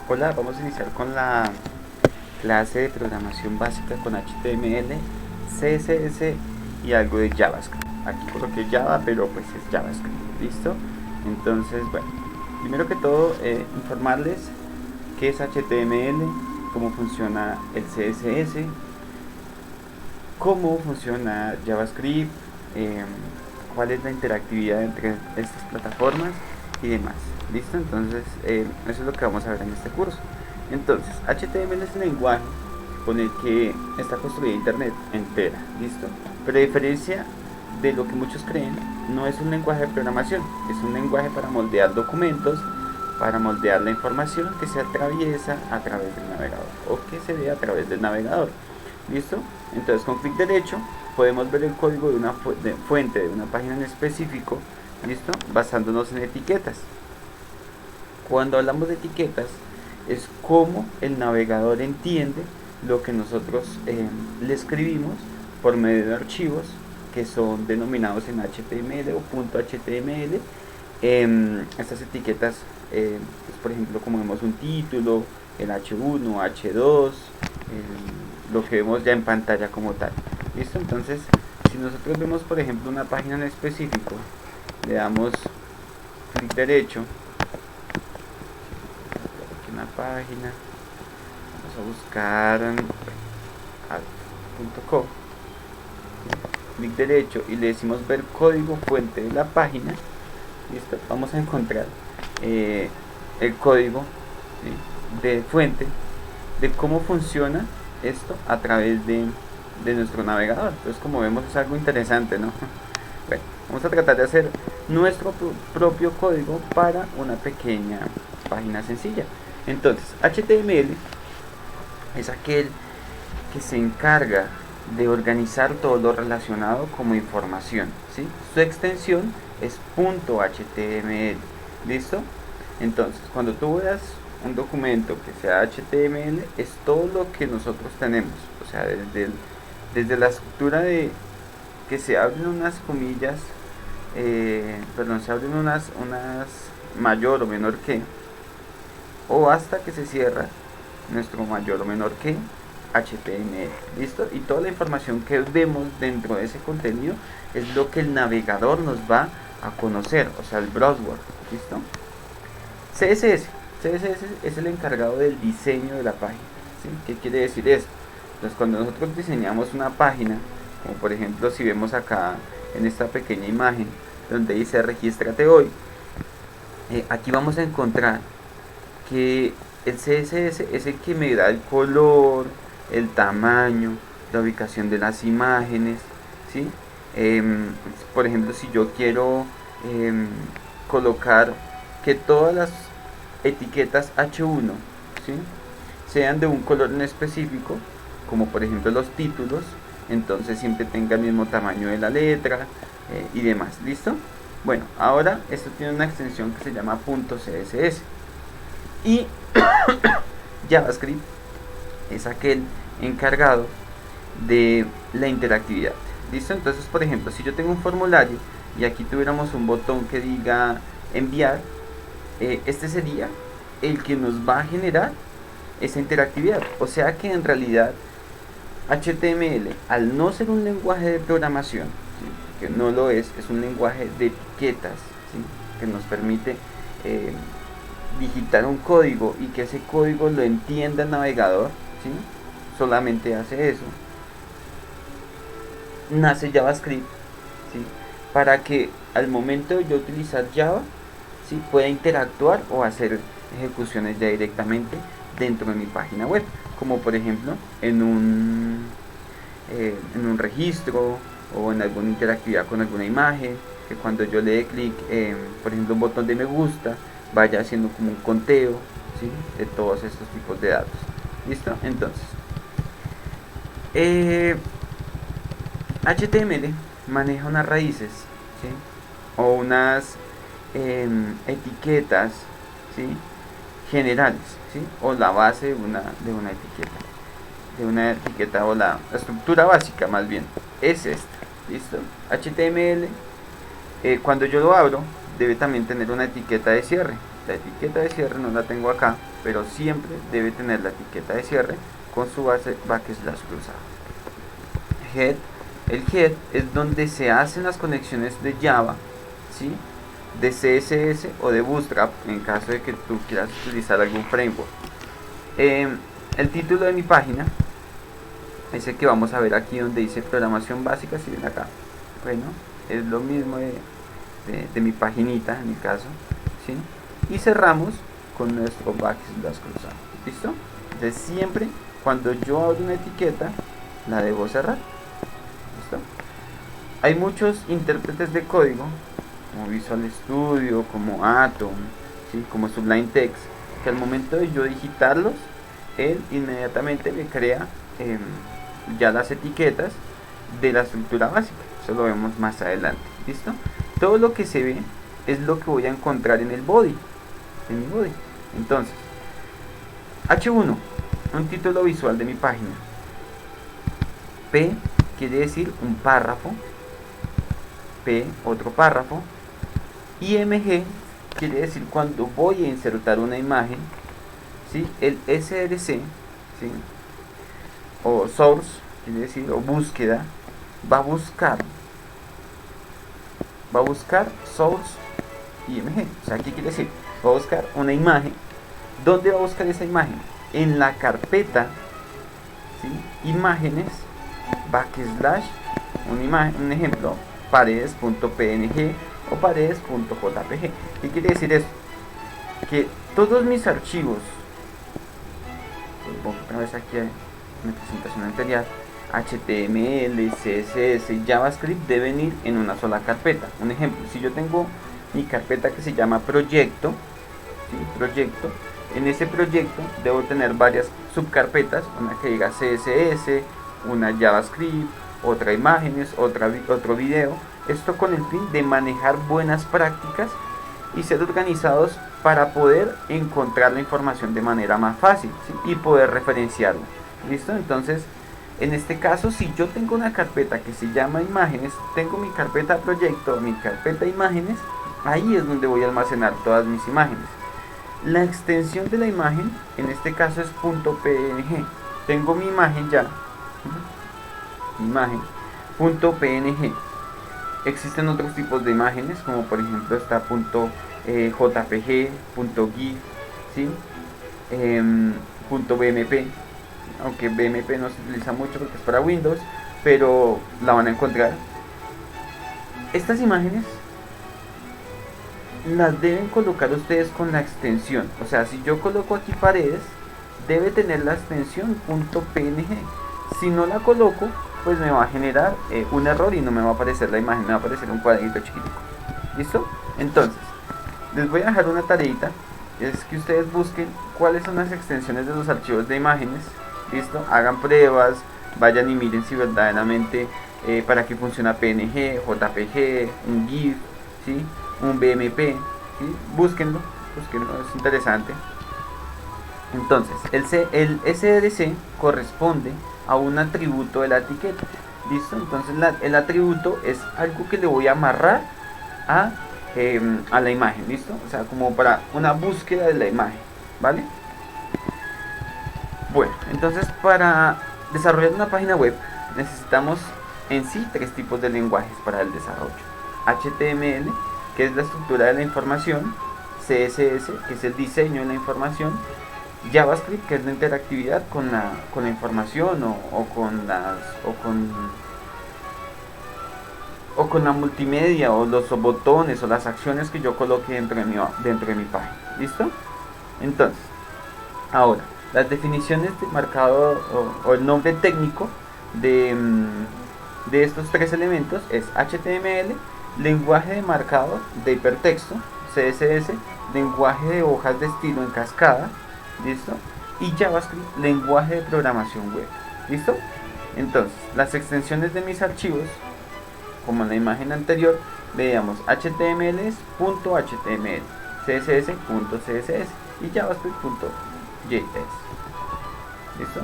Hola, vamos a iniciar con la clase de programación básica con HTML, CSS y algo de JavaScript. Aquí coloqué Java, pero pues es JavaScript, ¿listo? Entonces, bueno, primero que todo, informarles qué es HTML, cómo funciona el CSS, cómo funciona JavaScript, cuál es la interactividad entre estas plataformas y demás. ¿Listo? Entonces, eso es lo que vamos a ver en este curso. Entonces, HTML es un lenguaje con el que está construida Internet entera. ¿Listo? Pero a diferencia de lo que muchos creen, no es un lenguaje de programación, es un lenguaje para moldear documentos, para moldear la información que se atraviesa a través del navegador o que se ve a través del navegador. ¿Listo? Entonces con clic derecho podemos ver el código de una fuente de una página en específico, ¿listo? Basándonos en etiquetas. Cuando hablamos de etiquetas es como el navegador entiende lo que nosotros le escribimos por medio de archivos que son denominados en HTML o .html. Estas etiquetas, pues, por ejemplo, como vemos un título, el H1, H2, lo que vemos ya en pantalla como tal. ¿Listo? Entonces, si nosotros vemos, por ejemplo, una página en específico, le damos clic derecho, aquí una página, vamos a buscar alt.co, clic derecho y le decimos ver código fuente de la página. ¿Listo? Vamos a encontrar el código, ¿sí?, de fuente de cómo funciona esto a través de nuestro navegador. Entonces, como vemos, es algo interesante, ¿no? Bueno, vamos a tratar de hacer nuestro propio código para una pequeña página sencilla. Entonces, HTML es aquel que se encarga de organizar todo lo relacionado como información, ¿sí? Su extensión es .html. ¿Listo? Entonces, cuando tú veas un documento que sea HTML, es todo lo que nosotros tenemos. O sea, desde la estructura de que se abren unas comillas, perdón, se abren unas mayor o menor que, o hasta que se cierra nuestro mayor o menor que HTML. ¿Listo? Y toda la información que vemos dentro de ese contenido es lo que el navegador nos va a conocer, o sea, el browser. ¿Listo? CSS. CSS es el encargado del diseño de la página. ¿Sí? ¿Qué quiere decir esto? Entonces, cuando nosotros diseñamos una página, como por ejemplo si vemos acá en esta pequeña imagen donde dice regístrate hoy, aquí vamos a encontrar que el CSS es el que me da el color, el tamaño, la ubicación de las imágenes, ¿sí? Por ejemplo, si yo quiero colocar que todas las etiquetas H1, ¿sí?, sean de un color en específico, como por ejemplo los títulos, entonces siempre tenga el mismo tamaño de la letra y demás. ¿Listo? Bueno, ahora esto tiene una extensión que se llama .css y JavaScript es aquel encargado de la interactividad. ¿Listo? Entonces, por ejemplo, si yo tengo un formulario y aquí tuviéramos un botón que diga enviar, este sería el que nos va a generar esa interactividad. O sea que en realidad HTML, al no ser un lenguaje de programación, ¿sí?, que no lo es un lenguaje de etiquetas, ¿sí?, que nos permite digitar un código y que ese código lo entienda el navegador, ¿sí?, solamente hace eso. Nace JavaScript, ¿sí?, para que al momento de yo utilizar Java, ¿sí?, pueda interactuar o hacer ejecuciones ya directamente dentro de mi página web, como por ejemplo en un registro o en alguna interactividad con alguna imagen, que cuando yo le dé clic, por ejemplo, un botón de me gusta, vaya haciendo como un conteo, ¿sí?, de todos estos tipos de datos. ¿Listo? Entonces, HTML maneja unas raíces, ¿sí?, o unas etiquetas, ¿sí?, generales, ¿sí?, o la base de una etiqueta o la estructura básica más bien es esta. ¿Listo? HTML, cuando yo lo abro, debe también tener una etiqueta de cierre. La etiqueta de cierre no la tengo acá, pero siempre debe tener la etiqueta de cierre con su base backslash cruzado. Head. El head es donde se hacen las conexiones de Java, ¿sí?, de CSS o de Bootstrap en caso de que tú quieras utilizar algún framework. El título de mi página es el que vamos a ver aquí donde dice programación básica. Si ven acá, bueno, es lo mismo de mi paginita en mi caso, ¿sí? Y cerramos con nuestro backslash cruzado. ¿Listo? Entonces siempre cuando yo abro una etiqueta la debo cerrar. ¿Listo? Hay muchos intérpretes de código como Visual Studio, como Atom, ¿sí?, como Sublime Text, que al momento de yo digitarlos, él inmediatamente me crea ya las etiquetas de la estructura básica. Eso lo vemos más adelante. ¿Listo? Todo lo que se ve es lo que voy a encontrar en el body, en mi body. Entonces, H1, un título visual de mi página. P quiere decir un párrafo. P, otro párrafo. IMG quiere decir cuando voy a insertar una imagen, ¿sí? El SRC, ¿sí?, o source, quiere decir, o búsqueda, va a buscar source IMG. O sea, ¿qué quiere decir? Va a buscar una imagen. ¿Dónde va a buscar esa imagen? En la carpeta, ¿sí?, imágenes, backslash, una imagen, un ejemplo, paredes.png o paredes.jpg. ¿Qué quiere decir esto? Que todos mis archivos, pongo otra vez aquí en mi presentación anterior, HTML, CSS, JavaScript deben ir en una sola carpeta. Un ejemplo, si yo tengo mi carpeta que se llama proyecto, ¿sí?, proyecto, en ese proyecto debo tener varias subcarpetas, una que diga CSS, una JavaScript, otra imágenes, otro video. Esto con el fin de manejar buenas prácticas y ser organizados para poder encontrar la información de manera más fácil, ¿sí?, y poder referenciarla. ¿Listo? Entonces, en este caso, si yo tengo una carpeta que se llama imágenes, tengo mi carpeta proyecto, mi carpeta imágenes, ahí es donde voy a almacenar todas mis imágenes. La extensión de la imagen, en este caso es .png. Tengo mi imagen ya, imagen, .png. Existen otros tipos de imágenes, como por ejemplo está .jpg, .gif, ¿sí?, .bmp, aunque BMP no se utiliza mucho porque es para Windows, pero la van a encontrar. Estas imágenes las deben colocar ustedes con la extensión. O sea, si yo coloco aquí paredes, debe tener la extensión .png. Si no la coloco, pues me va a generar un error y no me va a aparecer la imagen, me va a aparecer un cuadrito chiquitico. ¿Listo? Entonces, les voy a dejar una tareita, es que ustedes busquen cuáles son las extensiones de los archivos de imágenes. ¿Listo? Hagan pruebas, vayan y miren si verdaderamente para qué funciona PNG, JPG, un GIF, ¿sí?, un BMP, ¿sí? Búsquenlo, es interesante. Entonces, el SRC corresponde a un atributo de la etiqueta. ¿Listo? Entonces el atributo es algo que le voy a amarrar a la imagen. ¿Listo? O sea, como para una búsqueda de la imagen, ¿vale? Bueno, entonces para desarrollar una página web necesitamos en sí tres tipos de lenguajes para el desarrollo. HTML, que es la estructura de la información. CSS, que es el diseño de la información. JavaScript, que es la interactividad con la información o con la multimedia o los botones o las acciones que yo coloque dentro de mi página. ¿Listo? Entonces, ahora, las definiciones de marcado o el nombre técnico de estos tres elementos es HTML, lenguaje de marcado de hipertexto, CSS, lenguaje de hojas de estilo en cascada, ¿listo? Y JavaScript, lenguaje de programación web. ¿Listo? Entonces, las extensiones de mis archivos, como en la imagen anterior, veíamos HTML es .html, CSS.css y JavaScript.js. ¿Listo?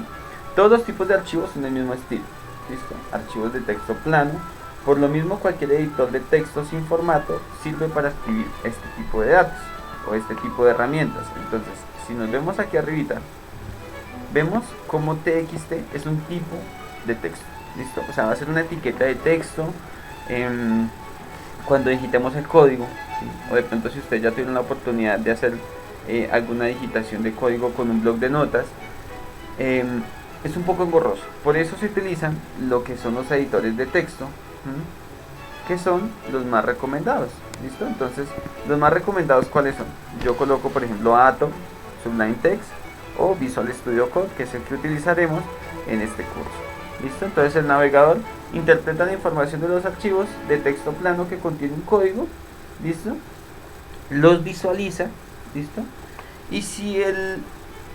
Todos los tipos de archivos son del mismo estilo. ¿Listo? Archivos de texto plano. Por lo mismo, cualquier editor de texto sin formato sirve para escribir este tipo de datos. o este tipo de herramientas. Entonces, si nos vemos aquí arribita, vemos como TXT es un tipo de texto, ¿listo? O sea, va a ser una etiqueta de texto cuando digitemos el código, ¿sí? O de pronto si ustedes ya tuvieron la oportunidad de hacer alguna digitación de código con un bloc de notas, es un poco engorroso. Por eso se utilizan lo que son los editores de texto, que son los más recomendados, ¿listo? Entonces, los más recomendados, ¿cuáles son? Yo coloco, por ejemplo, Atom, Sublime Text o Visual Studio Code, que es el que utilizaremos en este curso, ¿listo? Entonces el navegador interpreta la información de los archivos de texto plano que contiene un código, ¿listo? Los visualiza, ¿listo? Y si el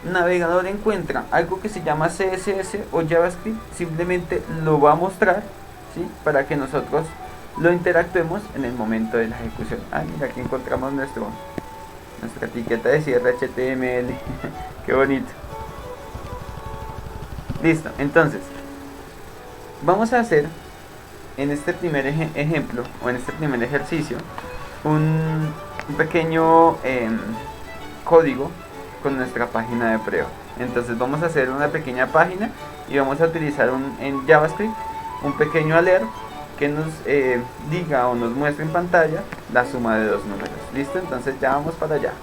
navegador encuentra algo que se llama CSS o JavaScript, simplemente lo va a mostrar, ¿sí? Para que nosotros lo interactuemos en el momento de la ejecución. Mira, aquí encontramos nuestra etiqueta de cierre HTML. Qué bonito. Listo, entonces vamos a hacer en este primer ejemplo o en este primer ejercicio un pequeño código con nuestra página de prueba. Entonces vamos a hacer una pequeña página y vamos a utilizar en JavaScript un pequeño alert que nos diga o nos muestre en pantalla la suma de dos números. ¿Listo? Entonces ya vamos para allá.